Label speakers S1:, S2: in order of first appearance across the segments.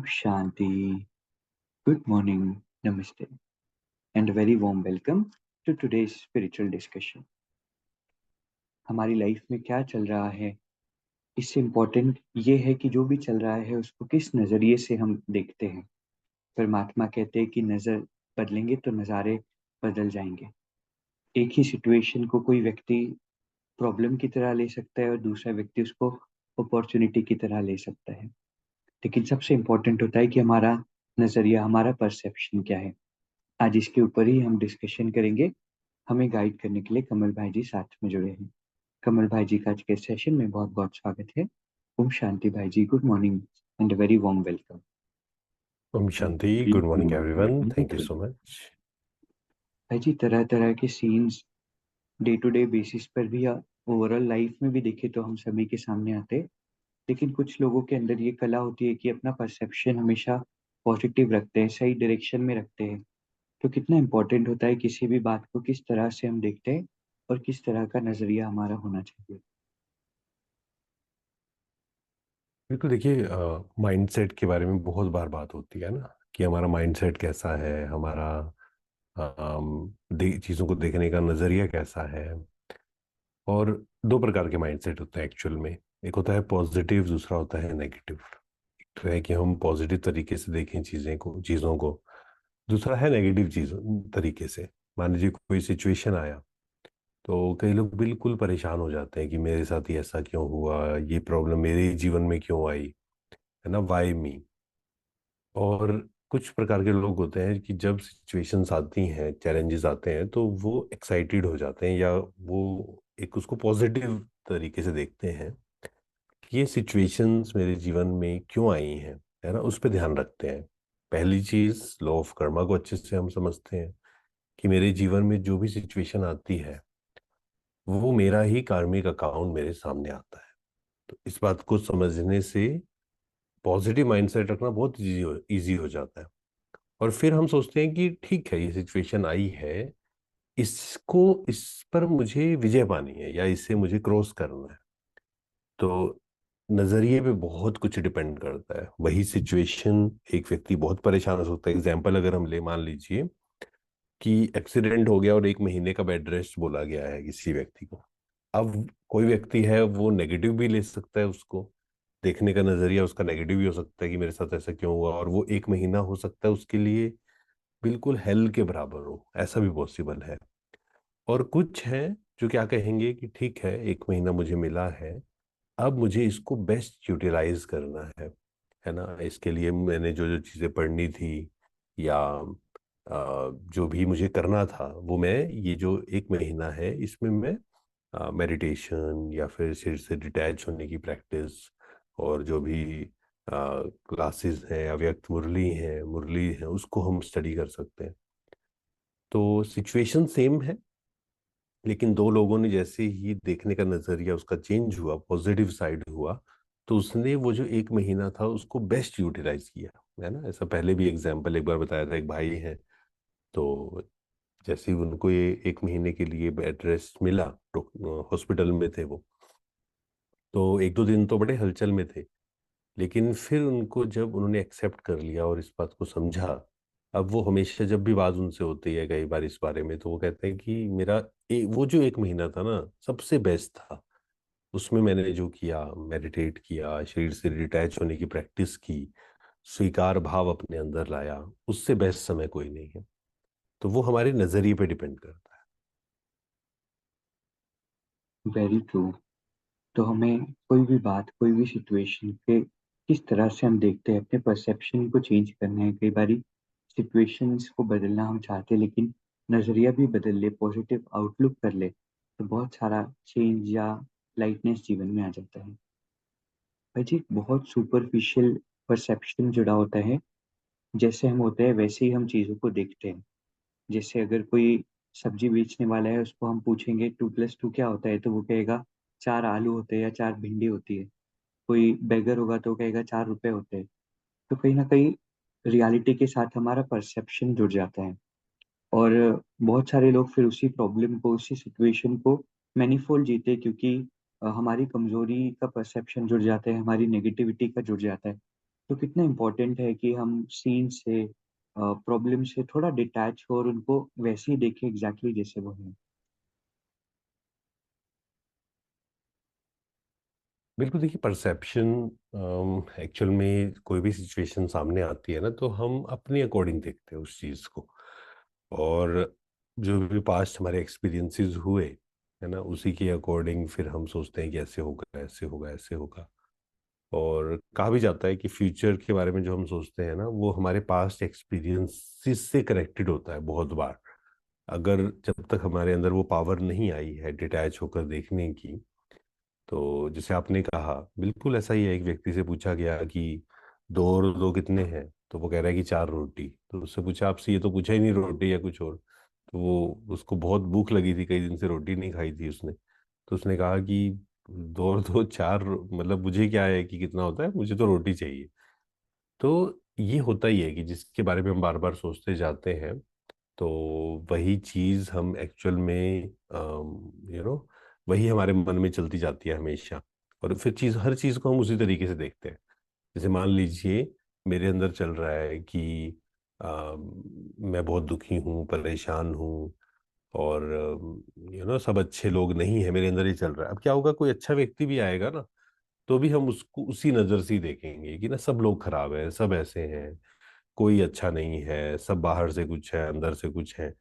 S1: Om Shanti. Good morning, Namaste, and a very warm welcome to today's spiritual discussion. हमारी life में क्या चल रहा है, इससे इम्पोर्टेंट ये है कि जो भी चल रहा है उसको किस नज़रिए से हम देखते हैं। परमात्मा कहते हैं कि नज़र बदलेंगे तो नज़ारे बदल जाएंगे। एक ही सिचुएशन को कोई व्यक्ति प्रॉब्लम की तरह ले सकता है और दूसरा व्यक्ति उसको अपॉर्चुनिटी की तरह ले सकता है, लेकिन सबसे इम्पोर्टेंट होता है कि हमारा नज़रिया, हमारा परसेप्शन क्या है। आज इसके ऊपर ही हम डिस्कशन करेंगे। हमें गाइड करने के लिए कमल भाई जी साथ में जुड़े हैं। कमल भाई जी का आज के सेशन में बहुत बहुत स्वागत है। ओम शांति भाई जी, good morning and very warm welcome.
S2: ओम शांति, good morning everyone, thank you so much.
S1: भाई जी, तरह तरह के scenes day to day basis पर भी या ओवरऑल लाइफ में भी देखे तो हम सभी के सामने आते हैं, लेकिन कुछ लोगों के अंदर ये कला होती है कि अपना परसेप्शन हमेशा पॉजिटिव रखते हैं, सही डायरेक्शन में रखते हैं। तो कितना इम्पोर्टेंट होता है किसी भी बात को किस तरह से हम देखते हैं और किस तरह का नजरिया हमारा होना चाहिए।
S2: बिल्कुल, देखिए माइंडसेट के बारे में बहुत बार बात होती है ना, कि हमारा माइंडसेट कैसा है, हमारा चीज़ों को देखने का नज़रिया कैसा है। और दो प्रकार के माइंडसेट होते हैं एक्चुअल में। एक होता है पॉजिटिव, दूसरा होता है नेगेटिव। एक तो है कि हम पॉजिटिव तरीके से देखें चीज़ों को। दूसरा है नेगेटिव चीज़ों तरीके से। मान लीजिए कोई सिचुएशन आया तो कई लोग बिल्कुल परेशान हो जाते हैं कि मेरे साथ ही ऐसा क्यों हुआ, ये प्रॉब्लम मेरे जीवन में क्यों आई, है ना, वाई मी। और कुछ प्रकार के लोग होते हैं कि जब सिचुएशंस आती हैं, चैलेंजेस आते हैं, तो वो एक्साइटेड हो जाते हैं, या वो एक उसको पॉजिटिव तरीके से देखते हैं कि ये सिचुएशंस मेरे जीवन में क्यों आई हैं, है ना, उस पर ध्यान रखते हैं। पहली चीज़, लॉ ऑफ कर्मा को अच्छे से हम समझते हैं कि मेरे जीवन में जो भी सिचुएशन आती है वो मेरा ही कार्मिक अकाउंट मेरे सामने आता है। तो इस बात को समझने से पॉजिटिव माइंडसेट रखना बहुत इजी हो जाता है। और फिर हम सोचते हैं कि ठीक है, ये सिचुएशन आई है, इस पर मुझे विजय पानी है या इससे मुझे क्रॉस करना है। तो नजरिए पे बहुत कुछ डिपेंड करता है। वही सिचुएशन, एक व्यक्ति बहुत परेशान हो सकता है। एग्जाम्पल अगर हम ले, मान लीजिए कि एक्सीडेंट हो गया और 1 महीने का बेड रेस्ट बोला गया है किसी व्यक्ति को। अब कोई व्यक्ति है वो नेगेटिव भी ले सकता है, उसको देखने का नजरिया उसका नेगेटिव भी हो सकता है कि मेरे साथ ऐसा क्यों हुआ, और वो 1 महीना हो सकता है उसके लिए बिल्कुल हेल के बराबर हो, ऐसा भी पॉसिबल है। और कुछ है जो क्या कहेंगे कि ठीक है, 1 महीना मुझे मिला है, अब मुझे इसको बेस्ट यूटिलाइज करना है ना। इसके लिए मैंने जो जो चीज़ें पढ़नी थी, या जो भी मुझे करना था, वो मैं, ये जो 1 महीना है इसमें मैं मेडिटेशन या फिर सिर से डिटैच होने की प्रैक्टिस, और जो भी क्लासेस हैं, अव्यक्त मुरली है, उसको हम स्टडी कर सकते हैं। तो सिचुएशन सेम है, लेकिन दो लोगों ने जैसे ही देखने का नजरिया उसका चेंज हुआ, पॉजिटिव साइड हुआ, तो उसने वो जो 1 महीना था उसको बेस्ट यूटिलाइज किया, है ना। ऐसा पहले भी एग्जाम्पल एक बार बताया था। एक भाई है, तो जैसे ही उनको ये 1 महीने के लिए बेड रेस्ट मिला, हॉस्पिटल में थे वो, तो 1-2 दिन तो बड़े हलचल में थे। लेकिन फिर उनको, जब उन्होंने एक्सेप्ट कर लिया और इस बात को समझा, अब वो हमेशा जब भी बात उनसे होती है कई बार इस बारे में, तो वो कहते हैं कि वो जो 1 महीना था ना, सबसे बेस्ट था। उसमें मैंने जो किया, मेडिटेट किया, शरीर से डिटैच होने की प्रैक्टिस की, स्वीकार भाव अपने अंदर लाया, उससे बेस्ट समय कोई नहीं है। तो वो हमारे नजरिए पे डिपेंड करता है।
S1: Very true. तो हमें कोई भी बात, कोई भी सिचुएशन के किस तरह से हम देखते हैं, अपने परसेप्शन को चेंज करना है। कई बारी सिचुएशंस को बदलना हम चाहते हैं, लेकिन नजरिया भी बदल ले, पॉजिटिव आउटलुक कर ले, तो बहुत सारा चेंज या लाइटनेस जीवन में आ जाता है। भाई जी, बहुत सुपरफिशियल परसेप्शन जुड़ा होता है। जैसे हम होते हैं वैसे ही हम चीज़ों को देखते हैं। जैसे अगर कोई सब्जी बेचने वाला है, उसको हम पूछेंगे 2+2 क्या होता है, तो वो कहेगा 4 आलू होते हैं या 4 भिंडी होती है। कोई बेगर होगा तो कहेगा 4 रुपए होते हैं। तो कहीं ना कहीं रियलिटी के साथ हमारा परसेप्शन जुड़ जाता है। और बहुत सारे लोग फिर उसी प्रॉब्लम को, उसी सिचुएशन को मैनीफोल्ड जीते हैं, क्योंकि हमारी कमजोरी का परसेप्शन जुड़ जाता है, हमारी नेगेटिविटी का जुड़ जाता है। तो कितना इम्पोर्टेंट है कि हम सीन से, प्रॉब्लम से थोड़ा डिटैच हो और उनको वैसे ही देखें एग्जैक्टली जैसे वो हैं।
S2: बिल्कुल, देखिए परसेप्शन एक्चुअल में कोई भी सिचुएशन सामने आती है ना, तो हम अपने अकॉर्डिंग देखते हैं उस चीज़ को। और जो भी पास्ट हमारे एक्सपीरियंसेस हुए है ना, उसी के अकॉर्डिंग फिर हम सोचते हैं कि ऐसे होगा, ऐसे होगा, ऐसे होगा। और कहा भी जाता है कि फ्यूचर के बारे में जो हम सोचते हैं ना, वो हमारे पास्ट एक्सपीरियंसेस से कनेक्टेड होता है बहुत बार। अगर जब तक हमारे अंदर वो पावर नहीं आई है डिटैच होकर देखने की, तो जैसे आपने कहा बिल्कुल ऐसा ही है। एक व्यक्ति से पूछा गया कि दो और दो कितने हैं, तो वो कह रहा है कि चार रोटी। तो उससे पूछा, आपसे ये तो पूछा ही नहीं रोटी या कुछ और। तो वो, उसको बहुत भूख लगी थी, कई दिन से रोटी नहीं खाई थी उसने। तो उसने कहा कि दो और दो चार, मतलब मुझे क्या है कि कितना होता है, मुझे तो रोटी चाहिए। तो ये होता ही है कि जिसके बारे में हम बार बार सोचते जाते हैं, तो वही चीज हम एक्चुअल में वही हमारे मन में चलती जाती है हमेशा। और फिर हर चीज को हम उसी तरीके से देखते हैं। जैसे मान लीजिए मेरे अंदर चल रहा है कि मैं बहुत दुखी हूँ, परेशान हूँ, और सब अच्छे लोग नहीं है, मेरे अंदर ही चल रहा है। अब क्या होगा, कोई अच्छा व्यक्ति भी आएगा ना, तो भी हम उसको उसी नजर से ही देखेंगे कि ना सब लोग खराब हैं, सब ऐसे हैं, कोई अच्छा नहीं है, सब बाहर से कुछ है, अंदर से कुछ है।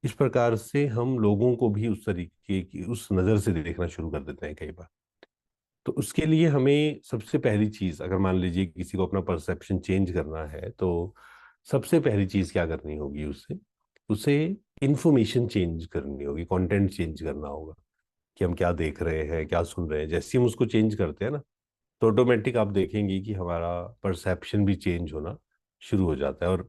S2: इस प्रकार से हम लोगों को भी उस तरीके की, उस नज़र से देखना शुरू कर देते हैं कई बार। तो उसके लिए हमें सबसे पहली चीज़, अगर मान लीजिए किसी को अपना परसेप्शन चेंज करना है, तो सबसे पहली चीज़ क्या करनी होगी, उसे उसे इंफॉर्मेशन चेंज करनी होगी, कंटेंट चेंज करना होगा कि हम क्या देख रहे हैं, क्या सुन रहे हैं। जैसे हम उसको चेंज करते हैं ना, तो ऑटोमेटिक आप देखेंगे कि हमारा परसेप्शन भी चेंज होना शुरू हो जाता है। और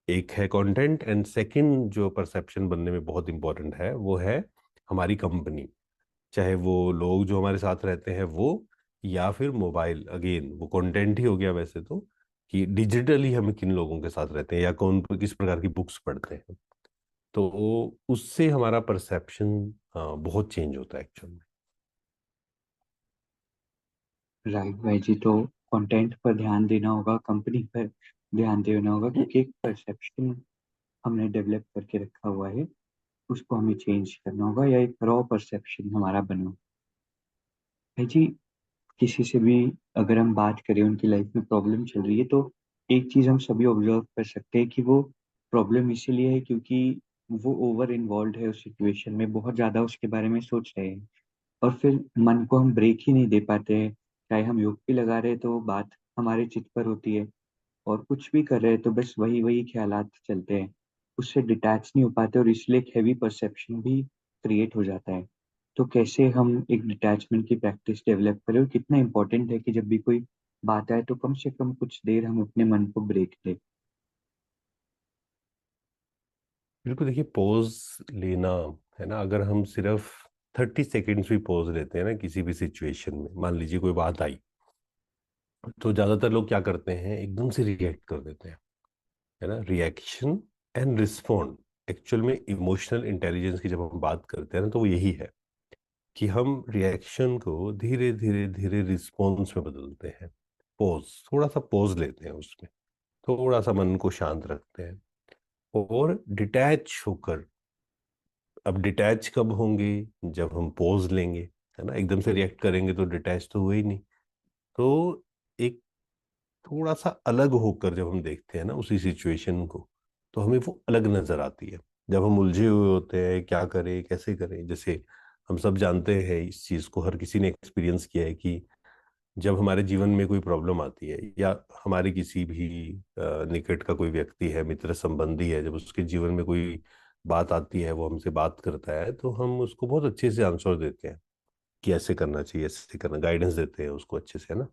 S2: एक है कंटेंट, एंड सेकंड जो परसेप्शन बनने में बहुत इंपॉर्टेंट है, वो है हमारी कंपनी। चाहे वो लोग जो हमारे साथ रहते हैं वो, या फिर मोबाइल, अगेन वो कंटेंट ही हो गया वैसे तो, कि डिजिटली हम किन लोगों के साथ रहते हैं, या कौन किस प्रकार की बुक्स पढ़ते हैं। तो उससे हमारा परसेप्शन बहुत चेंज होता है एक्चुअल में।
S1: राइट भाई जी, तो कंटेंट पर ध्यान देना होगा, कंपनी पर ध्यान देना होगा, क्योंकि एक परसेप्शन हमने डेवलप करके रखा हुआ है, उसको हमें चेंज करना होगा, या एक रॉ परसेप्शन हमारा बनो। भाई जी, किसी से भी अगर हम बात करें, उनकी लाइफ में प्रॉब्लम चल रही है, तो एक चीज हम सभी ऑब्जर्व कर सकते हैं कि वो प्रॉब्लम इसीलिए है क्योंकि वो ओवर इन्वॉल्व है उस सिचुएशन में, बहुत ज्यादा उसके बारे में सोच रहे हैं, और फिर मन को हम ब्रेक ही नहीं दे पाते हैं। चाहे हम योग भी लगा रहे हैं तो बात हमारे चित्त पर होती है, और कुछ भी कर रहे हैं तो बस वही वही ख्यालात चलते हैं, उससे डिटैच नहीं हो पाते, और इसलिए एक हैवी परसेप्शन भी क्रिएट हो जाता है। तो कैसे हम एक डिटैचमेंट की प्रैक्टिस डेवलप करें, और कितना इम्पोर्टेंट है कि जब भी कोई बात आए तो कम से कम कुछ देर हम अपने मन को ब्रेक दें।
S2: बिल्कुल, देखिए पॉज लेना है ना, अगर हम सिर्फ 30 सेकेंड्स भी पॉज लेते हैं ना किसी भी सिचुएशन में, मान लीजिए कोई बात आई, तो ज्यादातर लोग क्या करते हैं, एकदम से रिएक्ट कर देते हैं, है ना। रिएक्शन एंड रिस्पॉन्ड, एक्चुअल में इमोशनल इंटेलिजेंस की जब हम बात करते हैं ना, तो वो यही है कि हम रिएक्शन को धीरे धीरे धीरे रिस्पॉन्स में बदलते हैं। पॉज, थोड़ा सा पॉज लेते हैं उसमें, थोड़ा सा मन को शांत रखते हैं, और डिटैच होकर। अब डिटैच कब होंगे, जब हम पॉज लेंगे, है ना। एकदम से रिएक्ट करेंगे तो डिटैच तो हुए ही नहीं। तो एक थोड़ा सा अलग होकर जब हम देखते हैं ना उसी सिचुएशन को, तो हमें वो अलग नजर आती है। जब हम उलझे हुए होते हैं, क्या करें कैसे करें, जैसे हम सब जानते हैं इस चीज को, हर किसी ने एक्सपीरियंस किया है कि जब हमारे जीवन में कोई प्रॉब्लम आती है, या हमारे किसी भी निकट का कोई व्यक्ति है, मित्र संबंधी है, जब उसके जीवन में कोई बात आती है, वो हमसे बात करता है, तो हम उसको बहुत अच्छे से आंसर देते हैं कि ऐसे करना चाहिए, ऐसे करना, गाइडेंस देते हैं उसको अच्छे से, है ना।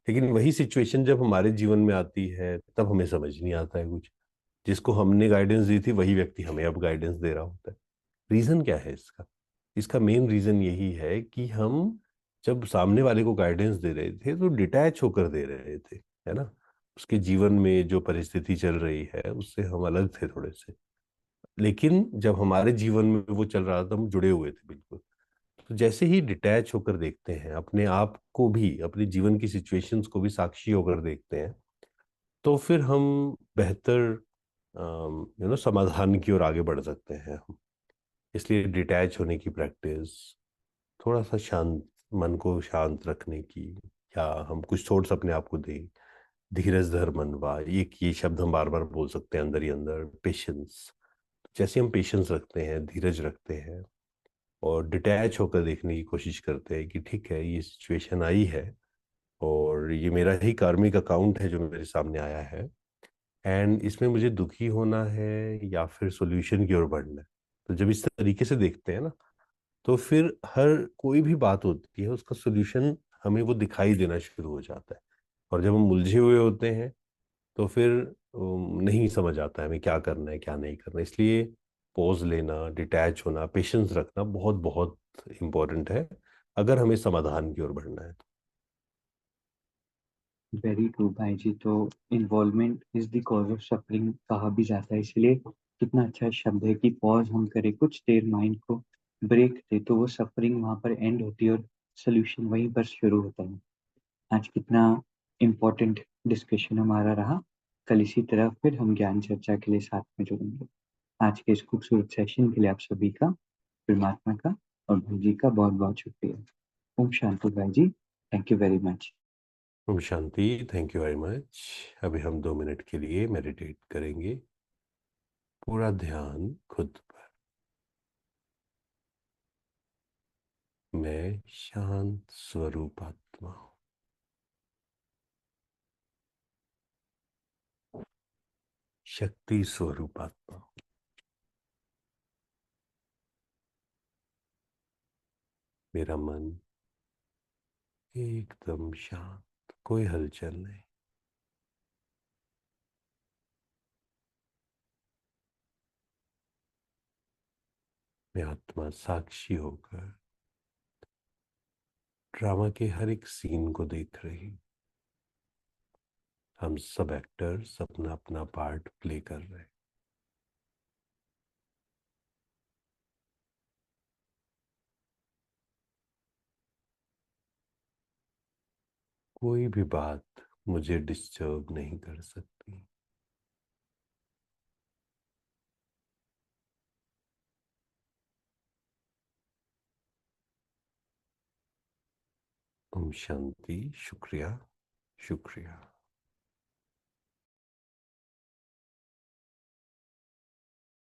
S2: लेकिन वही सिचुएशन जब हमारे जीवन में आती है, तब हमें समझ नहीं आता है कुछ। जिसको हमने गाइडेंस दी थी, वही व्यक्ति हमें अब गाइडेंस दे रहा होता है। रीजन क्या है इसका? इसका मेन रीजन यही है कि हम जब सामने वाले को गाइडेंस दे रहे थे, तो डिटैच होकर दे रहे थे, है ना। उसके जीवन में जो परिस्थिति चल रही है, उससे हम अलग थे थोड़े से। लेकिन जब हमारे जीवन में वो चल रहा था, हम जुड़े हुए थे बिल्कुल। तो जैसे ही डिटैच होकर देखते हैं, अपने आप को भी, अपने जीवन की सिचुएशंस को भी साक्षी होकर देखते हैं, तो फिर हम बेहतर समाधान की ओर आगे बढ़ सकते हैं हम। इसलिए डिटैच होने की प्रैक्टिस, थोड़ा सा शांत, मन को शांत रखने की, या हम कुछ थॉट्स अपने आप को दें। धीरज धर मनवा, ये शब्द हम बार बार बोल सकते हैं अंदर ही अंदर। पेशेंस, जैसे हम पेशेंस रखते हैं, धीरज रखते हैं और डिटैच होकर देखने की कोशिश करते हैं कि ठीक है, ये सिचुएशन आई है और ये मेरा ही कार्मिक अकाउंट है जो मेरे सामने आया है, एंड इसमें मुझे दुखी होना है या फिर सॉल्यूशन की ओर बढ़ना है। तो जब इस तरीके से देखते हैं ना, तो फिर हर कोई भी बात होती है उसका सॉल्यूशन हमें वो दिखाई देना शुरू हो जाता है। और जब हम उलझे हुए होते हैं तो फिर नहीं समझ आता है हमें क्या करना है क्या नहीं करना। इसलिए पॉज लेना, डिटैच होना, पेशेंस रखना बहुत बहुत इम्पोर्टेंट है अगर हमें समाधान की ओर बढ़ना है तो।
S1: वेरी ट्रू भाई जी। तो involvement is the cause of suffering कहा भी जाता है, इसलिए कितना अच्छा शब्द है कि पॉज हम करें, कुछ देर माइंड को ब्रेक दे, तो वो सफरिंग वहां पर एंड होती है और सोल्यूशन वहीं पर शुरू होता है। आज कितना इम्पोर्टेंट डिस्कशन हमारा रहा। कल इसी तरह फिर हम ज्ञान चर्चा के लिए साथ में जुड़ेंगे। आज के इस खूबसूरत सेशन के लिए आप सभी का, परमात्मा का और भाई जी का बहुत बहुत शुक्रिया। ओम शांति भाई जी, थैंक यू वेरी मच।
S2: ओम शांति, थैंक यू वेरी मच। अभी हम 2 मिनट के लिए मेडिटेट करेंगे। पूरा ध्यान खुद पर। मैं शांत स्वरूप आत्मा हूँ। शक्ति स्वरूप आत्मा हूँ। मेरा मन एकदम शांत, कोई हलचल नहीं। मैं आत्मा साक्षी होकर ड्रामा के हर एक सीन को देख रही। हम सब एक्टर्स अपना अपना पार्ट प्ले कर रहे हैं। कोई भी बात मुझे डिस्टर्ब नहीं कर सकती। ओम शांति। शुक्रिया, शुक्रिया।